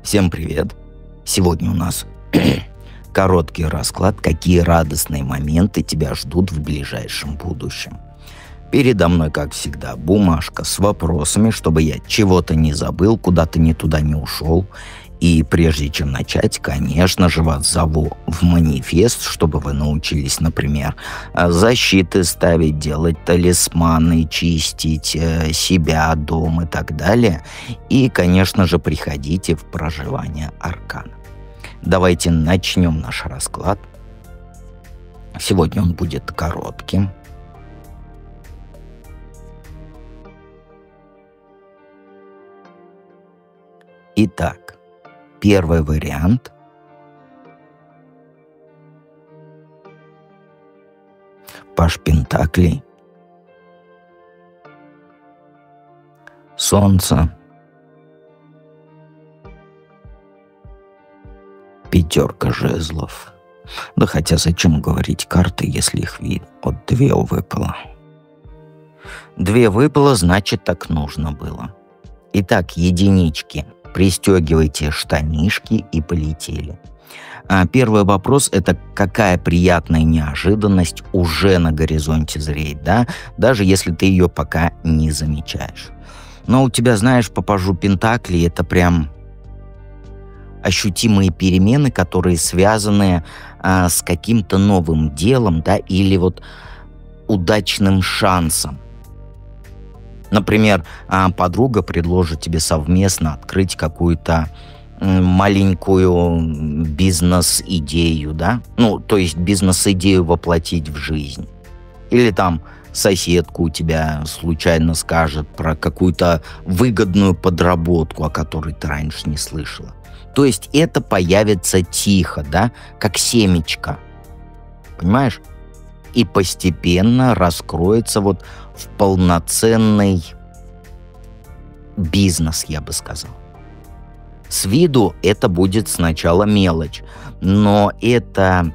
Всем привет! Сегодня у нас короткий расклад, какие радостные моменты тебя ждут в ближайшем будущем. Передо мной, как всегда, бумажка с вопросами, чтобы я чего-то не забыл, куда-то не туда не ушел. И прежде чем начать, конечно же, вас зову в манифест, чтобы вы научились, например, защиты ставить, делать талисманы, чистить себя, дом и так далее. И, конечно же, приходите в проживание аркана. Давайте начнем наш расклад. Сегодня он будет коротким. Итак, первый вариант. Паж Пентаклей. Солнце. Пятерка жезлов. Да хотя зачем говорить карты, если их видно? Вот две выпало. Две выпало, значит так нужно было. Итак, единички. Пристегивайте штанишки и полетели. Первый вопрос – это какая приятная неожиданность уже на горизонте зреет, да? Даже если ты ее пока не замечаешь. Но у тебя, знаешь, по пажу Пентаклей это прям ощутимые перемены, которые связаны с каким-то новым делом, да, или вот удачным шансом. Например, подруга предложит тебе совместно открыть какую-то маленькую бизнес-идею, да? Ну, то есть бизнес-идею воплотить в жизнь. Или там соседка у тебя случайно скажет про какую-то выгодную подработку, о которой ты раньше не слышала. То есть это появится тихо, да? Как семечко. Понимаешь? И постепенно раскроется вот в полноценный бизнес, я бы сказал. С виду это будет сначала мелочь, но эта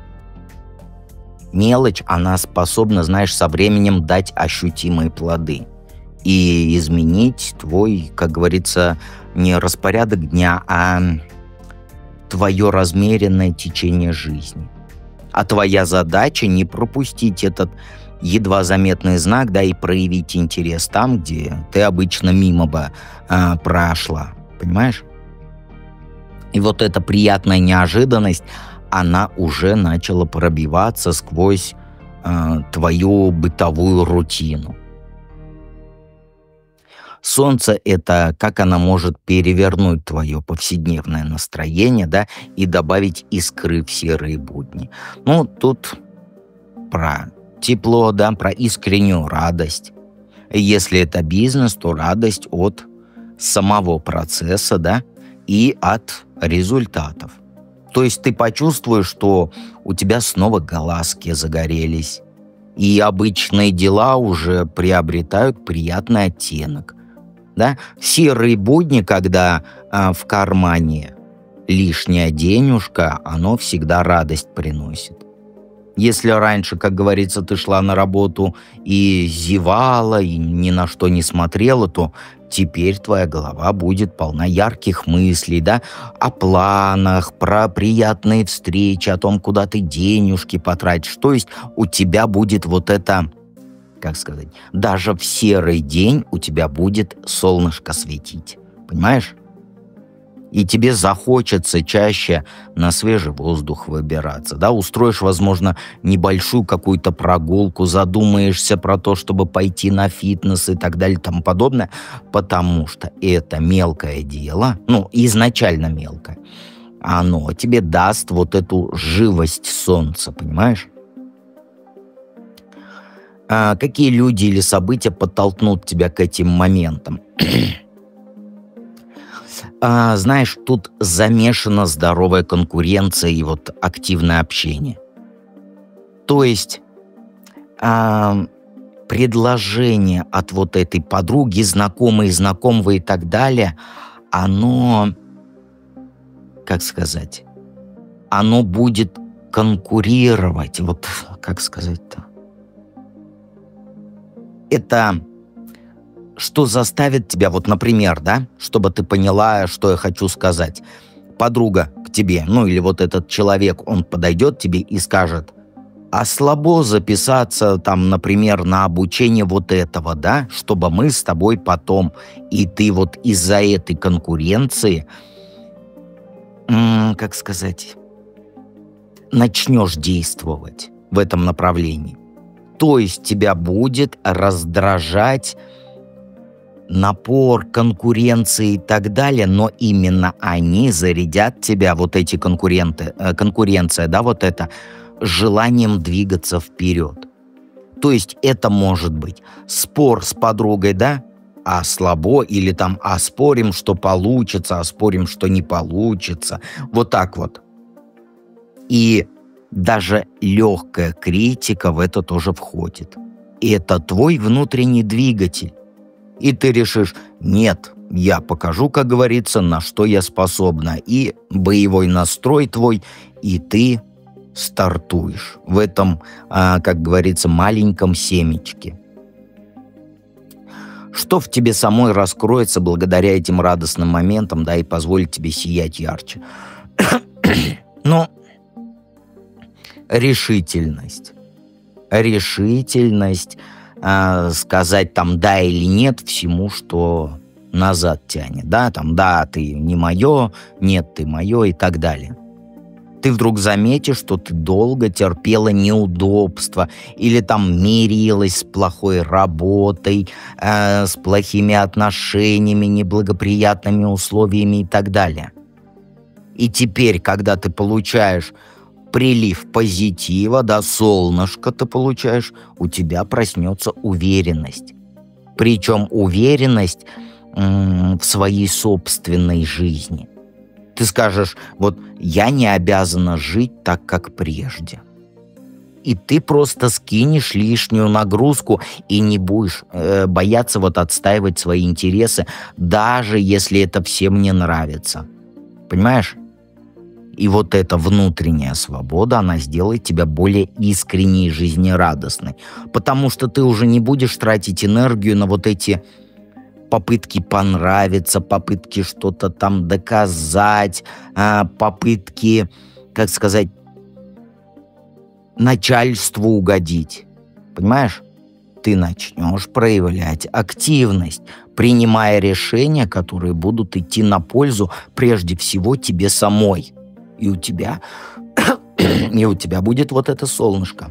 мелочь, она способна, знаешь, со временем дать ощутимые плоды и изменить твой, как говорится, не распорядок дня, а твое размеренное течение жизни. А твоя задача не пропустить этот едва заметный знак, да, и проявить интерес там, где ты обычно мимо бы прошла. Понимаешь? И вот эта приятная неожиданность, она уже начала пробиваться сквозь твою бытовую рутину. Солнце – это как она может перевернуть твое повседневное настроение, да, и добавить искры в серые будни. Ну, тут про тепло, да, про искреннюю радость. Если это бизнес, то радость от самого процесса, да, и от результатов. То есть ты почувствуешь, что у тебя снова глазки загорелись, и обычные дела уже приобретают приятный оттенок. Да? Серые будни, когда в кармане лишняя денежка, оно всегда радость приносит. Если раньше, как говорится, ты шла на работу и зевала, и ни на что не смотрела, то теперь твоя голова будет полна ярких мыслей, да, о планах, про приятные встречи, о том, куда ты денежки потратишь. То есть у тебя будет вот это, как сказать, даже в серый день у тебя будет солнышко светить. Понимаешь? И тебе захочется чаще на свежий воздух выбираться, да, устроишь, возможно, небольшую какую-то прогулку, задумаешься про то, чтобы пойти на фитнес и так далее и тому подобное, потому что это мелкое дело, ну, изначально мелкое, оно тебе даст вот эту живость солнца, понимаешь? Какие люди или события подтолкнут тебя к этим моментам? Знаешь, тут замешана здоровая конкуренция и вот активное общение. То есть предложение от вот этой подруги, знакомой, знакомого и так далее, оно, как сказать, оно будет конкурировать. Вот как сказать-то? Это что заставит тебя, вот, например, да, чтобы ты поняла, что я хочу сказать. подруга к тебе, ну или вот этот человек, он подойдет к тебе и скажет: а слабо записаться там, например, на обучение вот этого, да, чтобы мы с тобой потом, и ты вот из-за этой конкуренции, как сказать, начнешь действовать в этом направлении. То есть тебя будет раздражать напор, конкуренции и так далее, но именно они зарядят тебя, вот эти конкуренция, да, вот это, желанием двигаться вперед. То есть это может быть спор с подругой, да, а слабо, или там, а спорим, что получится, а спорим, что не получится. Вот так вот. И даже легкая критика в это тоже входит. И это твой внутренний двигатель. И ты решишь: нет, я покажу, как говорится, на что я способна. И боевой настрой твой, и ты стартуешь в этом, как говорится, маленьком семечке. Что в тебе самой раскроется благодаря этим радостным моментам, да, и позволит тебе сиять ярче. Ну, решительность. Решительность сказать там да или нет всему, что назад тянет. Да, там да, ты не мое, нет, ты мое и так далее. Ты вдруг заметишь, что ты долго терпела неудобства или там мирилась с плохой работой, с плохими отношениями, неблагоприятными условиями и так далее. И теперь, когда ты получаешь прилив позитива, да, солнышко ты получаешь, у тебя проснется уверенность. Причем уверенность в своей собственной жизни. Ты скажешь: вот я не обязана жить так, как прежде. И ты просто скинешь лишнюю нагрузку и не будешь бояться вот отстаивать свои интересы, даже если это всем не нравится. Понимаешь? И вот эта внутренняя свобода, она сделает тебя более искренней и жизнерадостной. Потому что ты уже не будешь тратить энергию на вот эти попытки понравиться, попытки что-то там доказать, попытки, как сказать, начальству угодить. Понимаешь? Ты начнешь проявлять активность, принимая решения, которые будут идти на пользу прежде всего тебе самой. И у тебя будет вот это солнышко.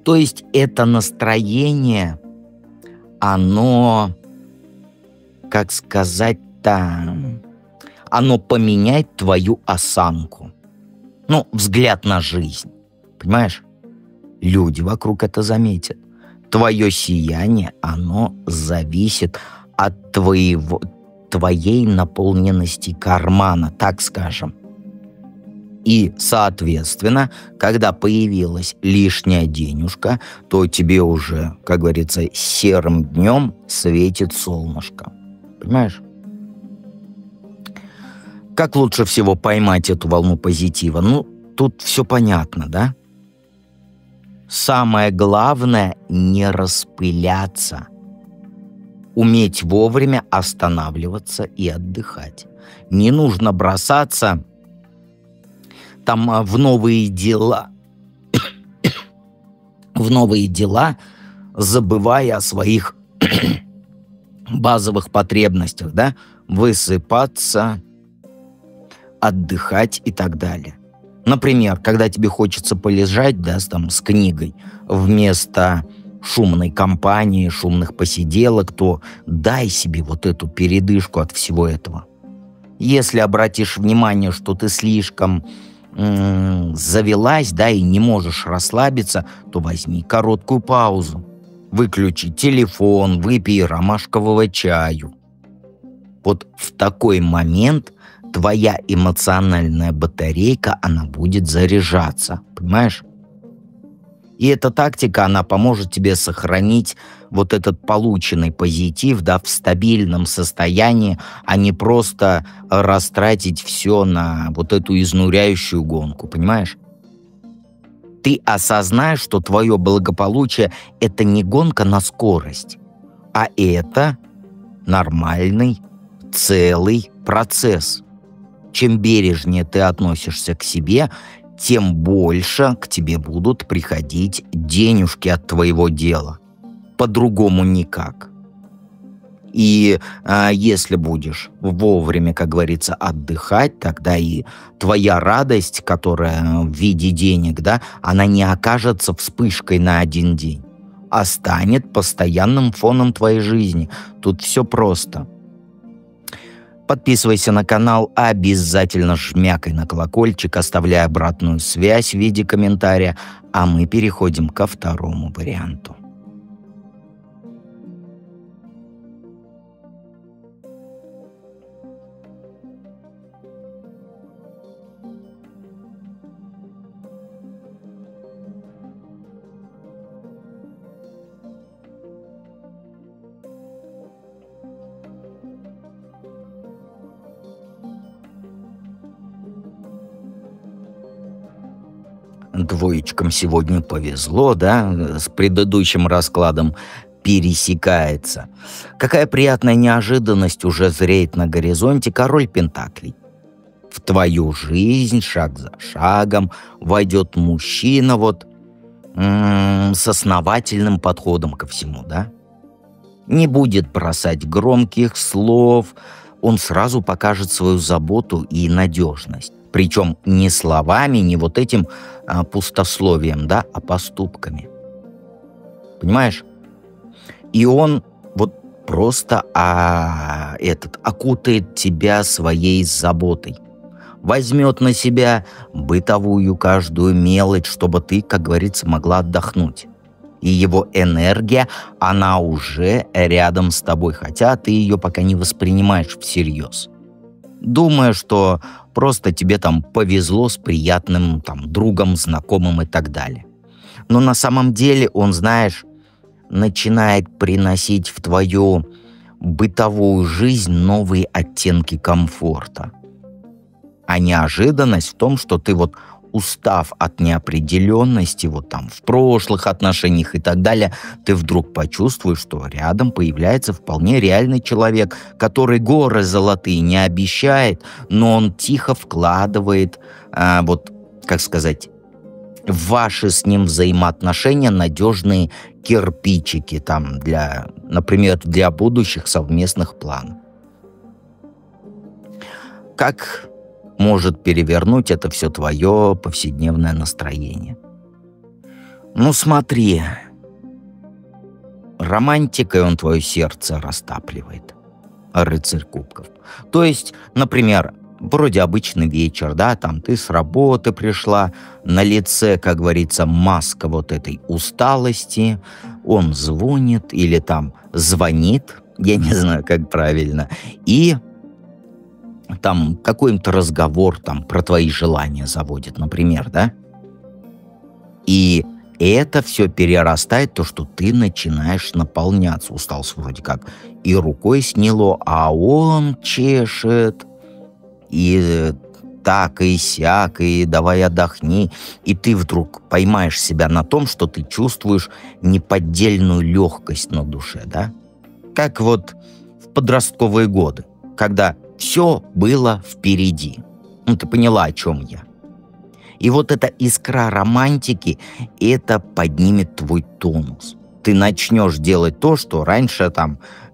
То есть это настроение, оно, как сказать-то, оно поменяет твою осанку. Ну, взгляд на жизнь. Понимаешь? Люди вокруг это заметят. Твое сияние, оно зависит от твоей наполненности кармана, так скажем. И, соответственно, когда появилась лишняя денежка, то тебе уже, как говорится, серым днем светит солнышко. Понимаешь? Как лучше всего поймать эту волну позитива? Ну, тут все понятно, да? Самое главное — не распыляться. Уметь вовремя останавливаться и отдыхать. Не нужно бросаться там в новые дела, забывая о своих базовых потребностях, да? Высыпаться, отдыхать и так далее. Например, когда тебе хочется полежать, да, там, с книгой, вместо шумной компании, шумных посиделок, то дай себе вот эту передышку от всего этого. Если обратишь внимание, что ты слишком завелась, да, и не можешь расслабиться, то возьми короткую паузу. Выключи телефон, выпей ромашкового чаю. Вот в такой момент твоя эмоциональная батарейка, она будет заряжаться, понимаешь? И эта тактика, она поможет тебе сохранить вот этот полученный позитив, да, в стабильном состоянии, а не просто растратить все на вот эту изнуряющую гонку, понимаешь? Ты осознаешь, что твое благополучие — это не гонка на скорость, а это нормальный, целый процесс. Чем бережнее ты относишься к себе, тем больше к тебе будут приходить денежки от твоего дела. По-другому никак. И если будешь вовремя, как говорится, отдыхать, тогда и твоя радость, которая в виде денег, да, она не окажется вспышкой на один день, а станет постоянным фоном твоей жизни. Тут все просто. Подписывайся на канал, обязательно жмякай на колокольчик, оставляй обратную связь в виде комментария, а мы переходим ко второму варианту. Двоечкам сегодня повезло, да, с предыдущим раскладом пересекается. Какая приятная неожиданность уже зреет на горизонте. Король Пентаклей. В твою жизнь шаг за шагом войдет мужчина с основательным подходом ко всему, да? Не будет бросать громких слов, он сразу покажет свою заботу и надежность. Причем не словами, не этим пустословием, да, а поступками. Понимаешь? И он просто окутает тебя своей заботой. Возьмет на себя бытовую каждую мелочь, чтобы ты, как говорится, могла отдохнуть. И его энергия, она уже рядом с тобой, хотя ты ее пока не воспринимаешь всерьез. Думая, что просто тебе там повезло с приятным другом, знакомым и так далее. Но на самом деле он, знаешь, начинает приносить в твою бытовую жизнь новые оттенки комфорта. А неожиданность в том, что ты устав от неопределенности в прошлых отношениях и так далее, ты вдруг почувствуешь, что рядом появляется вполне реальный человек, который горы золотые не обещает, но он тихо вкладывает, как сказать, в ваши с ним взаимоотношения надежные кирпичики, например, для будущих совместных планов. Как может перевернуть это все твое повседневное настроение? Ну смотри, романтикой он твое сердце растапливает, рыцарь кубков. То есть, например, вроде обычный вечер, да, ты с работы пришла, на лице, как говорится, маска этой усталости, он звонит или звонит, я не знаю, как правильно, и какой-то разговор про твои желания заводит, например, да? И это все перерастает в то, что ты начинаешь наполняться. Усталость вроде как и рукой сняло, а он чешет, и так, и сяк, и давай отдохни. И ты вдруг поймаешь себя на том, что ты чувствуешь неподдельную легкость на душе, да? Как в подростковые годы, когда все было впереди. Ты поняла, о чем я. И эта искра романтики, это поднимет твой тонус. Ты начнешь делать то, что раньше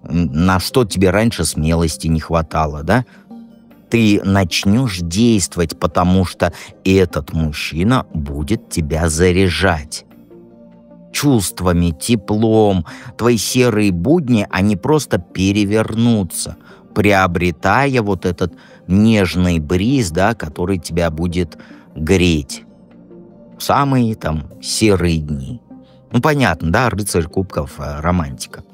на что тебе раньше смелости не хватало, да? Ты начнешь действовать, потому что этот мужчина будет тебя заряжать чувствами, теплом. Твои серые будни, они просто перевернутся, приобретая этот нежный бриз, да, который тебя будет греть в самые серые дни. Понятно, да, рыцарь кубков, романтика.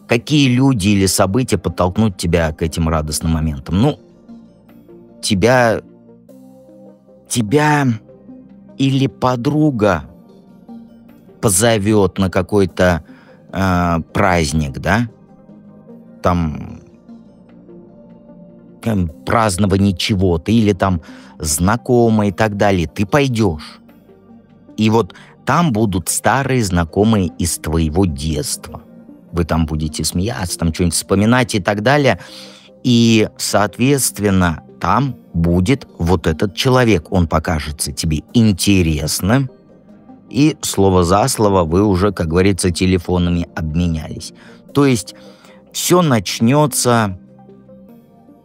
Какие люди или события подтолкнут тебя к этим радостным моментам? Тебя или подруга позовет на какой-то праздник, да? Празднование чего-то, или знакомые и так далее, ты пойдешь. И там будут старые знакомые из твоего детства. Вы будете смеяться, что-нибудь вспоминать и так далее. И, соответственно, там будет вот этот человек. Он покажется тебе интересным. И слово за слово вы уже, как говорится, телефонами обменялись. То есть все начнется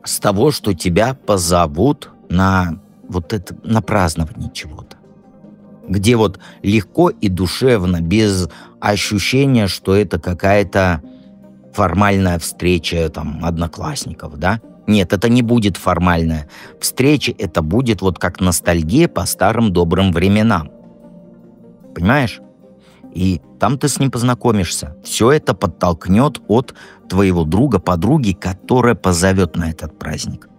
с того, что тебя позовут на вот это, на празднование чего-то. Где вот легко и душевно, без ощущения, что это какая-то формальная встреча там одноклассников, да? Нет, это не будет формальная встреча, это будет вот как ностальгия по старым добрым временам. Понимаешь? И там ты с ним познакомишься. Все это подтолкнет от твоего друга, подруги, которая позовет на этот праздник.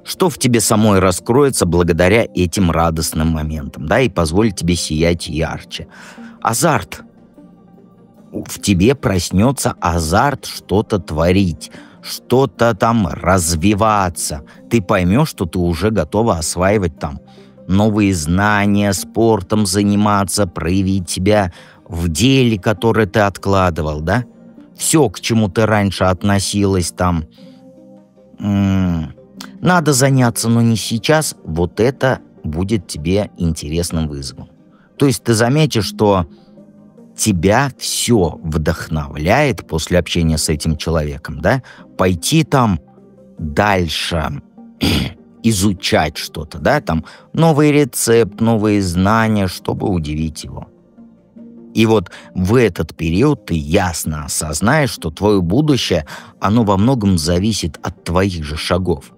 Что в тебе самой раскроется благодаря этим радостным моментам, да, и позволит тебе сиять ярче. Азарт. В тебе проснется азарт что-то творить, что-то там развиваться. Ты поймешь, что ты уже готова осваивать там новые знания, спортом заниматься, проявить себя в деле, которое ты откладывал, да? Все, к чему ты раньше относилась там, надо заняться, но не сейчас, вот это будет тебе интересным вызовом. То есть ты заметишь, что тебя все вдохновляет после общения с этим человеком, да, пойти там дальше, изучать что-то, да, там новый рецепт, новые знания, чтобы удивить его. И вот в этот период ты ясно осознаешь, что твое будущее, оно во многом зависит от твоих же шагов.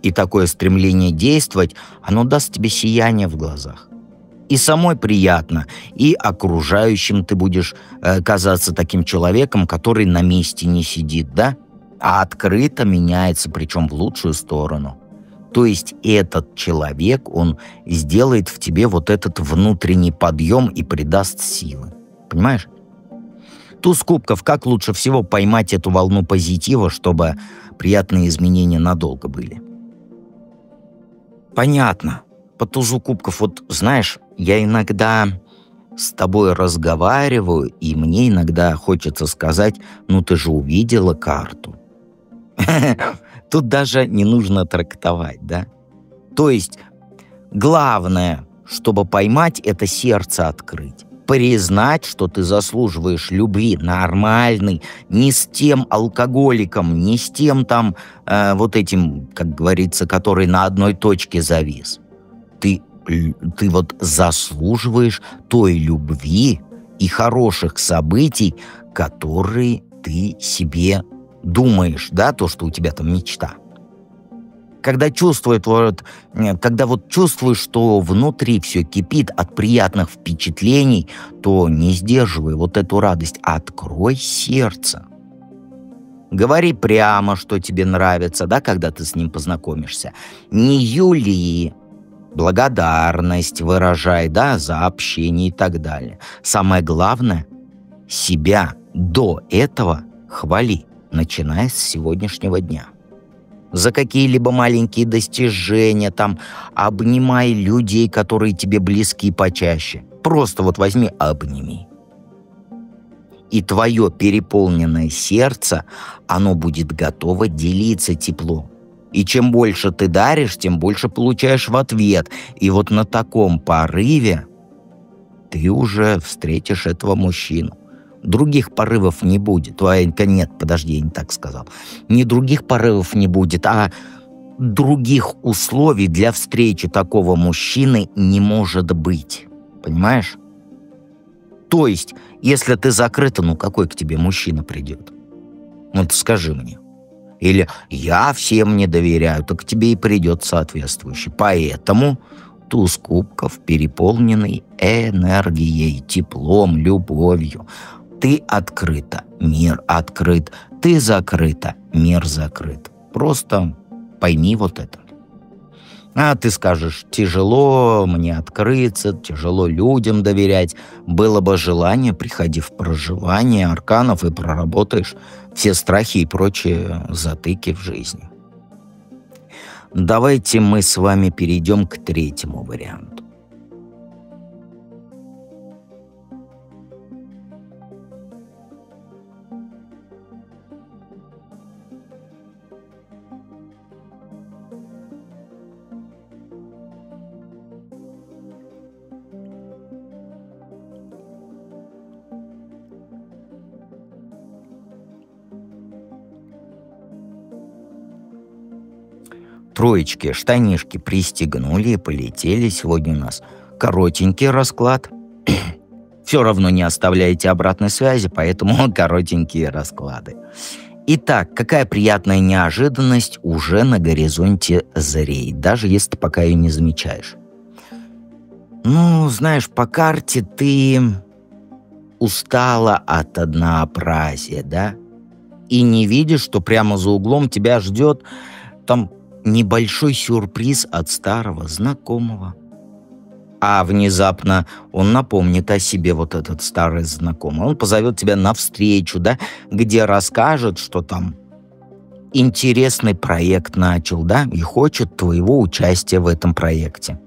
И такое стремление действовать, оно даст тебе сияние в глазах. И самой приятно, и окружающим ты будешь казаться таким человеком, который на месте не сидит, да? А открыто меняется, причем в лучшую сторону. То есть этот человек, он сделает в тебе вот этот внутренний подъем и придаст силы. Понимаешь? Туз кубков, как лучше всего поймать эту волну позитива, чтобы приятные изменения надолго были? Понятно. По тузу кубков, вот знаешь, я иногда с тобой разговариваю, и мне иногда хочется сказать, ну ты же увидела карту. Тут даже не нужно трактовать, да? То есть главное, чтобы поймать, это сердце открыть. Признать, что ты заслуживаешь любви нормальной, не с тем алкоголиком, не с тем там вот этим, как говорится, который на одной точке завис. Ты вот заслуживаешь той любви и хороших событий, которые ты себе думаешь, да, то, что у тебя там мечта. Когда чувствуешь, что внутри все кипит от приятных впечатлений, то не сдерживай вот эту радость, а открой сердце. Говори прямо, что тебе нравится, да, когда ты с ним познакомишься. Не юли, благодарность выражай, да, за общение и так далее. Самое главное, себя до этого хвали, начиная с сегодняшнего дня. За какие-либо маленькие достижения, там, обнимай людей, которые тебе близки почаще. Просто вот возьми, обними. И твое переполненное сердце, оно будет готово делиться теплом. И чем больше ты даришь, тем больше получаешь в ответ. И вот на таком порыве ты уже встретишь этого мужчину. Других порывов не будет. Нет, подожди, я не так сказал. Не других порывов не будет, а других условий для встречи такого мужчины не может быть. Понимаешь? То есть, если ты закрыта, ну какой к тебе мужчина придет? Ну ты скажи мне. Или я всем не доверяю, так к тебе и придет соответствующий. Поэтому туз кубков, переполненный энергией, теплом, любовью. Ты открыта, мир открыт. Ты закрыта, мир закрыт. Просто пойми вот это. А ты скажешь, тяжело мне открыться, тяжело людям доверять. Было бы желание, приходи в проживание арканов и проработаешь все страхи и прочие затыки в жизни. Давайте мы с вами перейдем к третьему варианту. Троечки, штанишки пристегнули и полетели. Сегодня у нас коротенький расклад. Все равно не оставляете обратной связи, поэтому коротенькие расклады. Итак, какая приятная неожиданность уже на горизонте зреет, даже если ты пока ее не замечаешь. Ну, знаешь, по карте ты устала от однообразия, да? И не видишь, что прямо за углом тебя ждет там небольшой сюрприз от старого знакомого. А внезапно он напомнит о себе, вот этот старый знакомый. Он позовет тебя навстречу, да, где расскажет, что там интересный проект начал, да, и хочет твоего участия в этом проекте.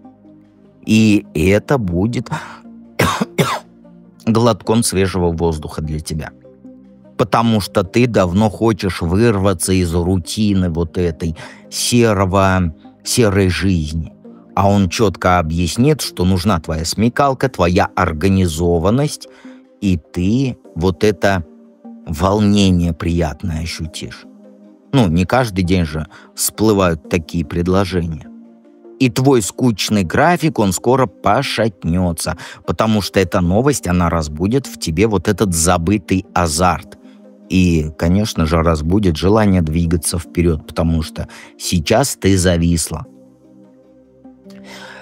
И это будет глотком свежего воздуха для тебя. Потому что ты давно хочешь вырваться из рутины вот этой серой жизни. А он четко объяснит, что нужна твоя смекалка, твоя организованность, и ты вот это волнение приятное ощутишь. Ну, не каждый день же всплывают такие предложения. И твой скучный график, он скоро пошатнется, потому что эта новость, она разбудит в тебе вот этот забытый азарт. И, конечно же, разбудит желание двигаться вперед, потому что сейчас ты зависла.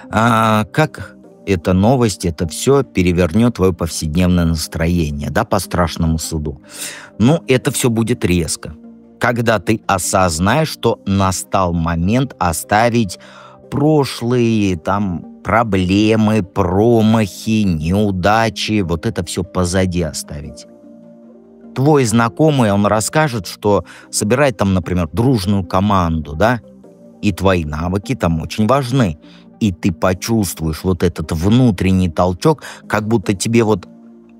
А как эта новость, это все перевернет твое повседневное настроение, да, по страшному суду? Ну, это все будет резко. Когда ты осознаешь, что настал момент оставить прошлые там проблемы, промахи, неудачи, вот это все позади оставить. Твой знакомый, он расскажет, что собирает там, например, дружную команду, да, и твои навыки там очень важны. И ты почувствуешь вот этот внутренний толчок, как будто тебе вот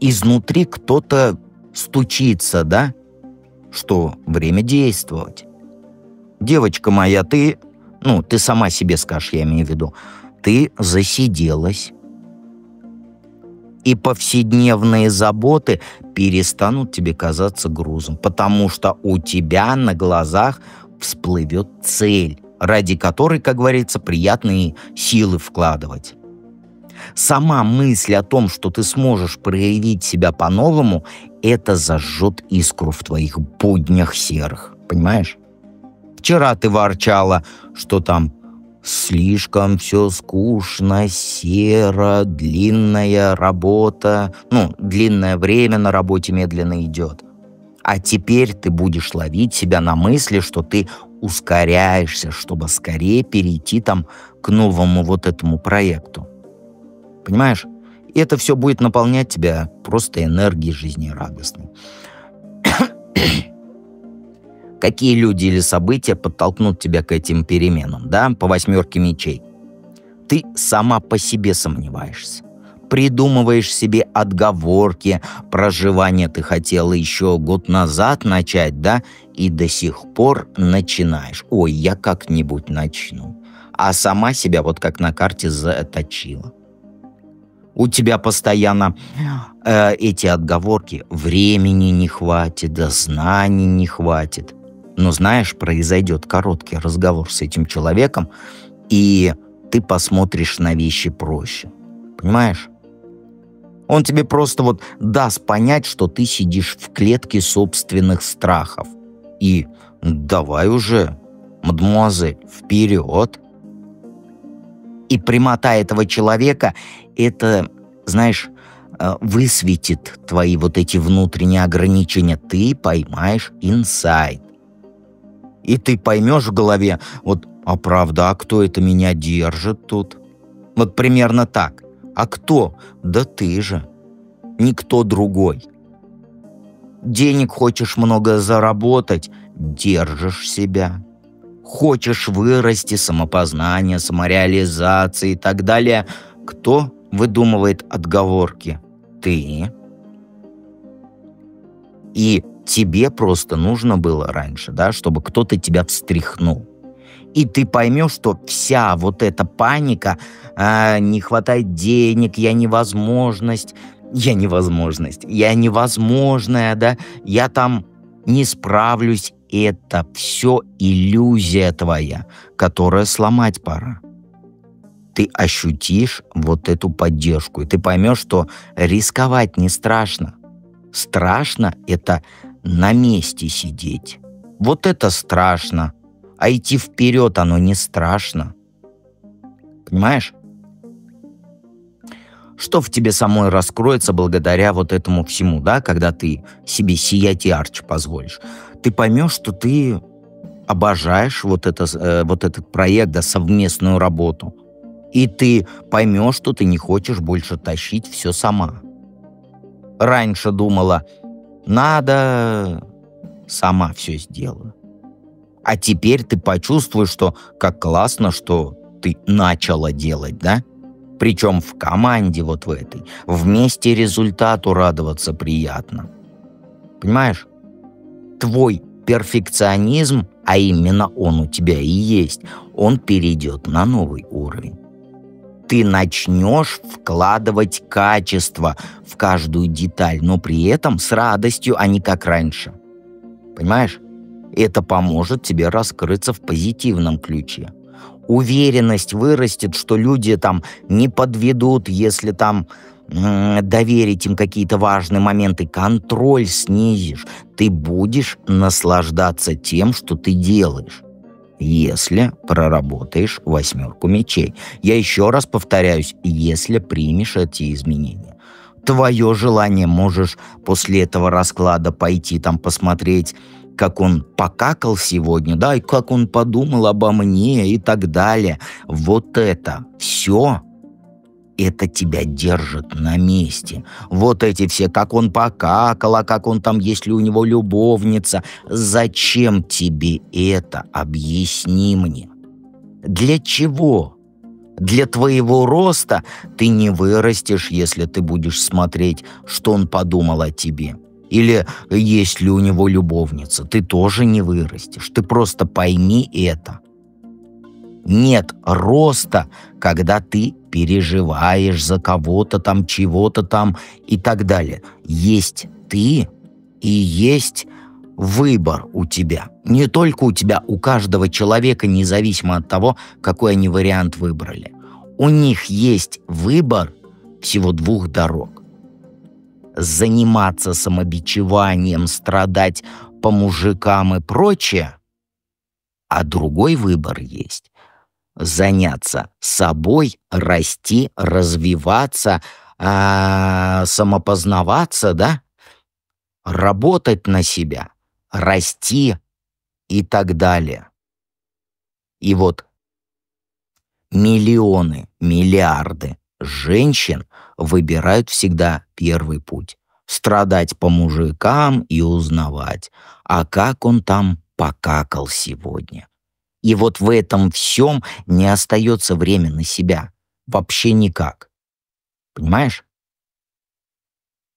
изнутри кто-то стучится, да, что время действовать. Девочка моя, ты сама себе скажешь, я имею в виду, ты засиделась. И повседневные заботы перестанут тебе казаться грузом, потому что у тебя на глазах всплывет цель, ради которой, как говорится, приятные силы вкладывать. Сама мысль о том, что ты сможешь проявить себя по-новому, это зажжет искру в твоих буднях серых, понимаешь? Вчера ты ворчала, что там слишком все скучно, серо, длинная работа, длинное время на работе медленно идет. А теперь ты будешь ловить себя на мысли, что ты ускоряешься, чтобы скорее перейти там к новому вот этому проекту. Понимаешь? И это все будет наполнять тебя просто энергией жизнерадостной. Какие люди или события подтолкнут тебя к этим переменам, да, по 8 мечей? Ты сама по себе сомневаешься. Придумываешь себе отговорки, проживание ты хотела еще год назад начать, да, и до сих пор начинаешь. Ой, я как-нибудь начну. А сама себя вот как на карте заточила. У тебя постоянно эти отговорки. Времени не хватит, да знаний не хватит. Но знаешь, произойдет короткий разговор с этим человеком, и ты посмотришь на вещи проще. Понимаешь? Он тебе просто вот даст понять, что ты сидишь в клетке собственных страхов. И давай уже, мадемуазель, вперед. И прямота этого человека, это, знаешь, высветит твои вот эти внутренние ограничения. Ты поймаешь инсайт. И ты поймешь в голове, вот, а правда, а кто это меня держит тут? Вот примерно так. А кто? Да ты же. Никто другой. Денег хочешь много заработать, держишь себя. Хочешь вырасти, самопознание, самореализация и так далее. Кто выдумывает отговорки? Ты. И тебе просто нужно было раньше, да, чтобы кто-то тебя встряхнул. И ты поймешь, что вся вот эта паника, не хватает денег, я невозможная, да, я там не справлюсь, это все иллюзия твоя, которую сломать пора. Ты ощутишь вот эту поддержку, и ты поймешь, что рисковать не страшно. Страшно — это на месте сидеть. Вот это страшно. А идти вперед оно не страшно. Понимаешь? Что в тебе самой раскроется благодаря вот этому всему, да, когда ты себе сиять ярче позволишь. Ты поймешь, что ты обожаешь вот этот проект, да, совместную работу. И ты поймешь, что ты не хочешь больше тащить все сама. Раньше думала, надо, сама все сделаю. А теперь ты почувствуешь, что как классно, что ты начала делать, да? Причем в команде вот в этой. Вместе результату радоваться приятно. Понимаешь? Твой перфекционизм, а именно он у тебя и есть, он перейдет на новый уровень. Ты начнешь вкладывать качество в каждую деталь, но при этом с радостью, а не как раньше. Понимаешь? Это поможет тебе раскрыться в позитивном ключе. Уверенность вырастет, что люди там не подведут, если там доверить им какие-то важные моменты. Контроль снизишь. Ты будешь наслаждаться тем, что ты делаешь, если проработаешь 8 мечей. Я еще раз повторяюсь, если примешь эти изменения. Твое желание, можешь после этого расклада пойти там посмотреть, как он покакал сегодня, да, и как он подумал обо мне и так далее. Вот это все, это тебя держит на месте. Вот эти все, как он покакал, а как он там, есть ли у него любовница. Зачем тебе это? Объясни мне. Для чего? Для твоего роста ты не вырастешь, если ты будешь смотреть, что он подумал о тебе. Или есть ли у него любовница. Ты тоже не вырастешь. Ты просто пойми это. Нет роста, когда ты переживаешь за кого-то там, чего-то там и так далее. Есть ты и есть выбор у тебя. Не только у тебя, у каждого человека, независимо от того, какой они вариант выбрали. У них есть выбор всего 2 дорог. Заниматься самобичеванием, страдать по мужикам и прочее, а другой выбор есть. Заняться собой, расти, развиваться, самопознаваться, да? Работать на себя, расти и так далее. И вот миллионы, миллиарды женщин выбирают всегда первый путь. Страдать по мужикам и узнавать, а как он там покакал сегодня. И вот в этом всем не остается время на себя. Вообще никак. Понимаешь?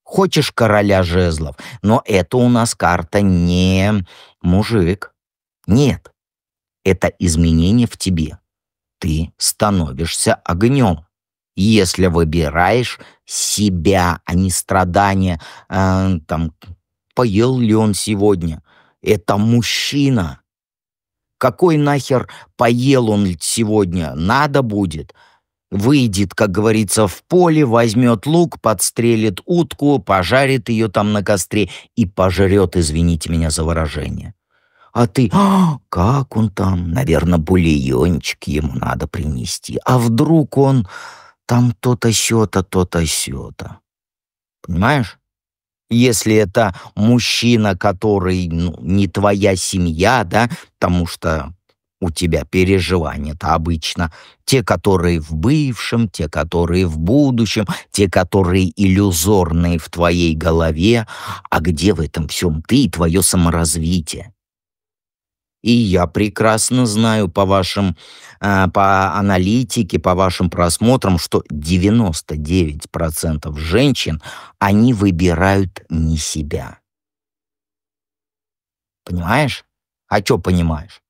Хочешь короля жезлов, но это у нас карта не мужик. Нет, это изменение в тебе. Ты становишься огнем. Если выбираешь себя, а не страдания, там, поел ли он сегодня. Это мужчина. Какой нахер поел он сегодня? Надо будет. Выйдет, как говорится, в поле, возьмет лук, подстрелит утку, пожарит ее там на костре и пожрет, извините меня за выражение. А ты, как он там? Наверное, бульончик ему надо принести. А вдруг он там то-то, сё-то, то-то, сё-то. Понимаешь? Если это мужчина, который не твоя семья, да, потому что у тебя переживания-то обычно те, которые в бывшем, те, которые в будущем, те, которые иллюзорные в твоей голове, а где в этом всем ты и твое саморазвитие? И я прекрасно знаю по аналитике, по вашим просмотрам, что 99% женщин, они выбирают не себя. Понимаешь? А что понимаешь?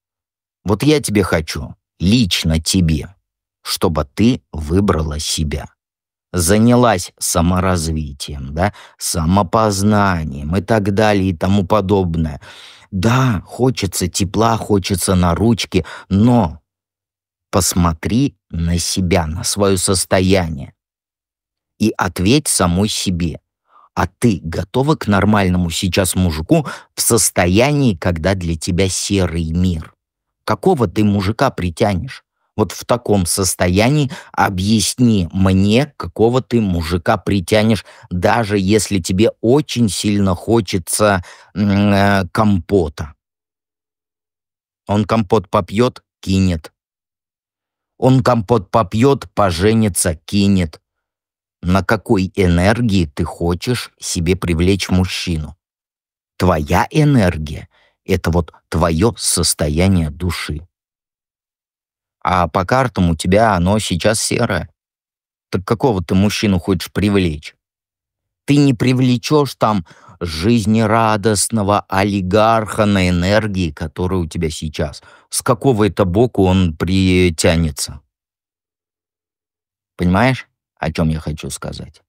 Вот я тебе хочу, лично тебе, чтобы ты выбрала себя. Занялась саморазвитием, да, самопознанием и так далее и тому подобное. Да, хочется тепла, хочется на ручки, но посмотри на себя, на свое состояние и ответь самой себе. А ты готова к нормальному сейчас мужику в состоянии, когда для тебя серый мир? Какого ты мужика притянешь? Вот в таком состоянии объясни мне, какого ты мужика притянешь, даже если тебе очень сильно хочется компота. Он компот попьет — кинет. Он компот попьет, поженится — кинет. На какой энергии ты хочешь себе привлечь мужчину? Твоя энергия — это вот твое состояние души. А по картам у тебя оно сейчас серое. Так какого ты мужчину хочешь привлечь? Ты не привлечешь там жизнерадостного олигарха на энергии, которая у тебя сейчас. С какого это боку он притянется? Понимаешь, о чем я хочу сказать?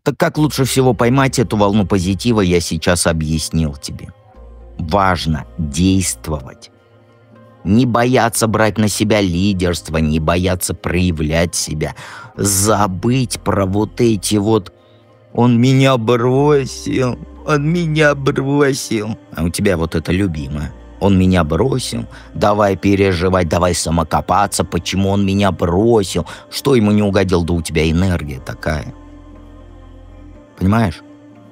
Так как лучше всего поймать эту волну позитива, я сейчас объяснил тебе. Важно действовать. Не бояться брать на себя лидерство, не бояться проявлять себя. Забыть про вот эти вот «он меня бросил, он меня бросил». А у тебя вот это любимое. «Он меня бросил, давай переживать, давай самокопаться, почему он меня бросил, что ему не угодил, да у тебя энергия такая». Понимаешь?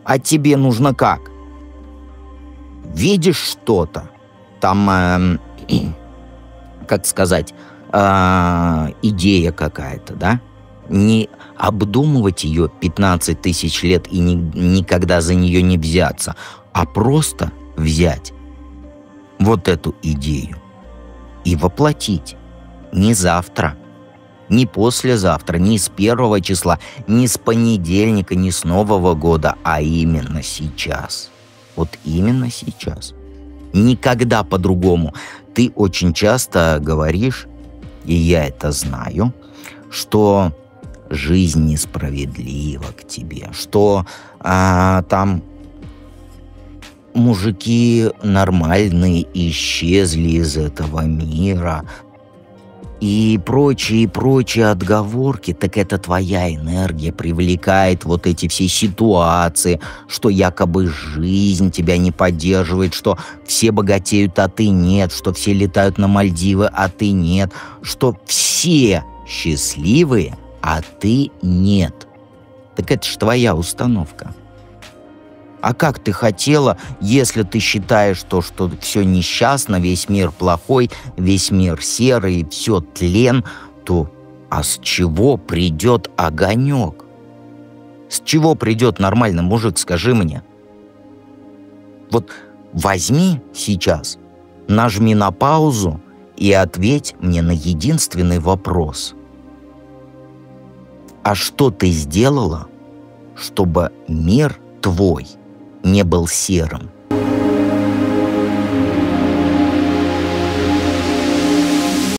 А тебе нужно как? Видишь что-то, там, как сказать, идея какая-то, да? Не обдумывать ее 15 тысяч лет и никогда за нее не взяться, а просто взять вот эту идею и воплотить. Не завтра, не послезавтра, не с 1 числа, не с понедельника, не с Нового года, а именно сейчас. Вот именно сейчас. Никогда по-другому. Ты очень часто говоришь, и я это знаю, что жизнь несправедлива к тебе, что там мужики нормальные исчезли из этого мира, и прочие отговорки. Так это твоя энергия привлекает вот эти все ситуации, что якобы жизнь тебя не поддерживает, что все богатеют, а ты нет, что все летают на Мальдивы, а ты нет, что все счастливые, а ты нет. Так это ж твоя установка. А как ты хотела, если ты считаешь то, что все несчастно, весь мир плохой, весь мир серый, все тлен, то а с чего придет огонек? С чего придет нормальный мужик, скажи мне? Вот возьми сейчас, нажми на паузу и ответь мне на единственный вопрос. А что ты сделала, чтобы мир твой не был серым?